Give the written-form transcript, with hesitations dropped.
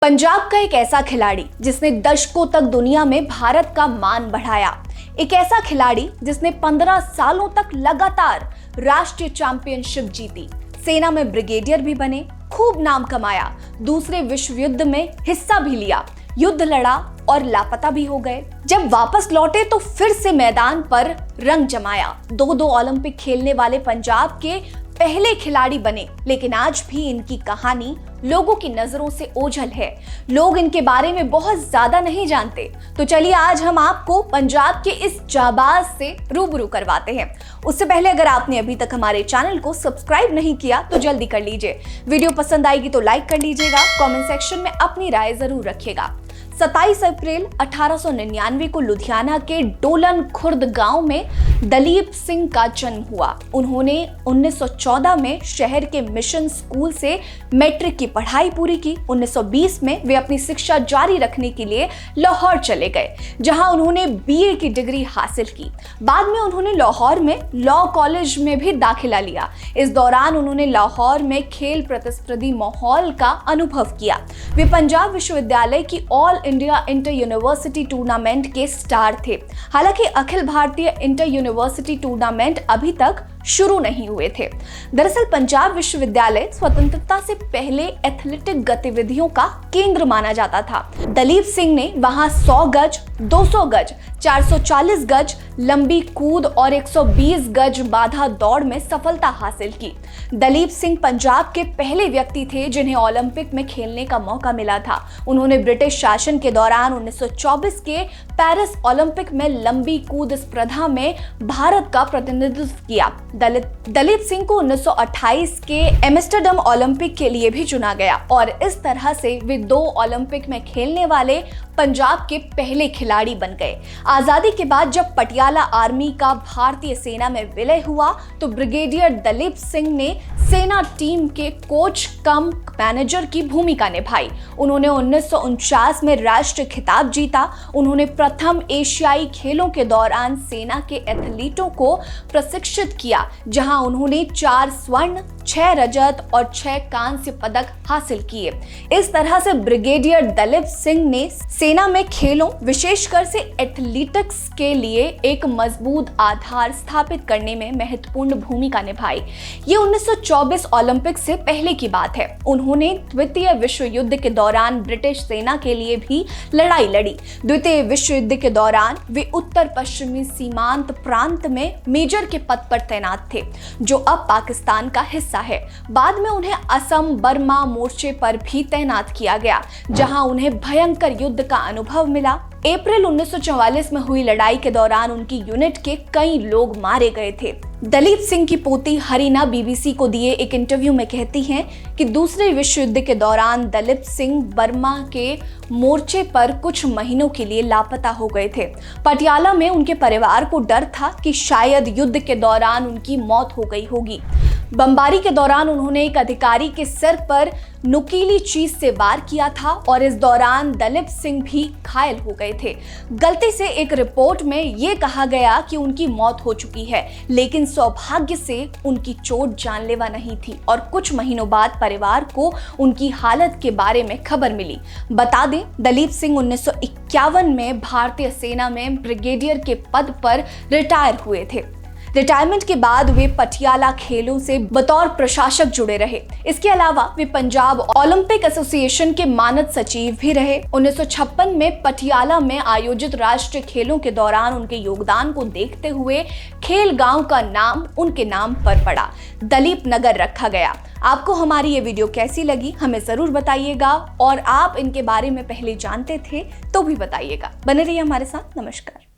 पंजाब का एक ऐसा खिलाड़ी जिसने दशकों तक दुनिया में भारत का मान बढ़ाया। एक ऐसा खिलाड़ी जिसने 15 सालों तक लगातार राष्ट्रीय चैंपियनशिप जीती, सेना में ब्रिगेडियर भी बने, खूब नाम कमाया, दूसरे विश्व युद्ध में हिस्सा भी लिया, युद्ध लड़ा और लापता भी हो गए। जब वापस लौटे तो फिर से मैदान पर रंग जमाया। दो ओलंपिक खेलने वाले पंजाब के पहले खिलाड़ी बने, लेकिन आज भी इनकी कहानी लोगों की नजरों से ओझल है। लोग इनके बारे में बहुत ज्यादा नहीं जानते। तो चलिए आज हम आपको पंजाब के इस जाबाज से रूबरू करवाते हैं। उससे पहले अगर आपने अभी तक हमारे चैनल को सब्सक्राइब नहीं किया तो जल्दी कर लीजिए। वीडियो पसंद आएगी तो लाइक कर लीजिएगा, कमेंट सेक्शन में अपनी राय जरूर रखिएगा। 27 अप्रैल 1899 को लुधियाना के डोलन खुर्द गांव में दलीप सिंह का जन्म हुआ। उन्होंने 1914 में शहर के मिशन स्कूल से मैट्रिक की पढ़ाई पूरी की। 1920 में वे अपनी शिक्षा जारी रखने के लिए लाहौर चले गए, जहां उन्होंने बीए की डिग्री हासिल की। बाद में उन्होंने लाहौर में लॉ कॉलेज में भी दाखिला लिया। इस दौरान उन्होंने लाहौर में खेल प्रतिस्पर्धी माहौल का अनुभव किया। वे पंजाब विश्वविद्यालय की all India inter university tournament के स्टार थे। हालांकि Akhil Bharatiya inter university tournament अभी तक शुरू नहीं हुए थे। दरअसल पंजाब विश्वविद्यालय स्वतंत्रता से पहले एथलेटिक गतिविधियों का केंद्र माना जाता था। दलीप सिंह ने वहां 100 गज, 200 गज, 440 गज लंबी कूद और 120 गज बाधा दौड़ में सफलता हासिल की। दलीप सिंह पंजाब के पहले व्यक्ति थे जिन्हें ओलंपिक में खेलने का मौका मिला था। उन्होंने ब्रिटिश शासन के दौरान 1924 के पेरिस ओलंपिक में लंबी कूद स्पर्धा में भारत का प्रतिनिधित्व किया। दलीप सिंह को 1928 के एम्स्टर्डम ओलंपिक के लिए भी चुना गया और इस तरह से वे 2 ओलंपिक में खेलने वाले पंजाब के पहले खिलाड़ी बन गए। आजादी के बाद जब पटियाला आर्मी का भारतीय सेना में विलय हुआ तो ब्रिगेडियर दलीप सिंह ने सेना टीम के कोच कम मैनेजर की भूमिका निभाई। उन्होंने 1949 में राष्ट्रीय खिताब जीता। उन्होंने प्रथम एशियाई खेलों के दौरान सेना के एथलीटों को प्रशिक्षित किया, जहां उन्होंने 4 स्वर्ण, 6 रजत और 6 कांस्य पदक हासिल किए। इस तरह से ब्रिगेडियर दलीप सिंह ने सेना में खेलों, विशेषकर से एथलेटिक्स के लिए एक मजबूत आधार स्थापित करने में महत्वपूर्ण भूमिका निभाई। ये 1924 ओलंपिक से पहले की बात है। उन्होंने द्वितीय विश्व युद्ध के दौरान ब्रिटिश सेना के लिए भी लड़ाई लड़ी। द्वितीय विश्व युद्ध के दौरान वे उत्तर पश्चिमी सीमांत प्रांत में मेजर के पद पर तैनात थे, जो अब पाकिस्तान का हिस्सा है। बाद में उन्हें असम बर्मा मोर्चे पर भी तैनात किया गया, जहां उन्हें भयंकर युद्ध का अनुभव मिला। अप्रैल 1944 में हुई लड़ाई के दौरान उनकी यूनिट के कई लोग मारे गए थे। दलीप सिंह की पोती हरीना बीबीसी को दिए एक इंटरव्यू में कहती हैं कि दूसरे विश्व युद्ध के दौरान दलीप सिंह बर्मा के मोर्चे पर कुछ महीनों के लिए लापता हो गए थे। पटियाला में उनके परिवार को डर था कि शायद युद्ध के दौरान उनकी मौत हो गई होगी। बमबारी के दौरान उन्होंने एक अधिकारी के सिर पर नुकीली चीज से वार किया था और इस दौरान दलीप सिंह भी घायल हो गए थे। गलती से एक रिपोर्ट में यह कहा गया कि उनकी मौत हो चुकी है, लेकिन सौभाग्य से उनकी चोट जानलेवा नहीं थी और कुछ महीनों बाद परिवार को उनकी हालत के बारे में खबर मिली। बता दें, दलीप सिंह 1951 में भारतीय सेना में ब्रिगेडियर के पद पर रिटायर हुए थे। रिटायरमेंट के बाद वे पटियाला खेलों से बतौर प्रशासक जुड़े रहे। इसके अलावा वे पंजाब ओलंपिक एसोसिएशन के मानद सचिव भी रहे। 1956 में पटियाला में आयोजित राष्ट्रीय खेलों के दौरान उनके योगदान को देखते हुए खेल गांव का नाम उनके नाम पर पड़ा, दलीप नगर रखा गया। आपको हमारी ये वीडियो कैसी लगी हमें जरूर बताइएगा, और आप इनके बारे में पहले जानते थे तो भी बताइएगा। बने रहिए हमारे साथ। नमस्कार।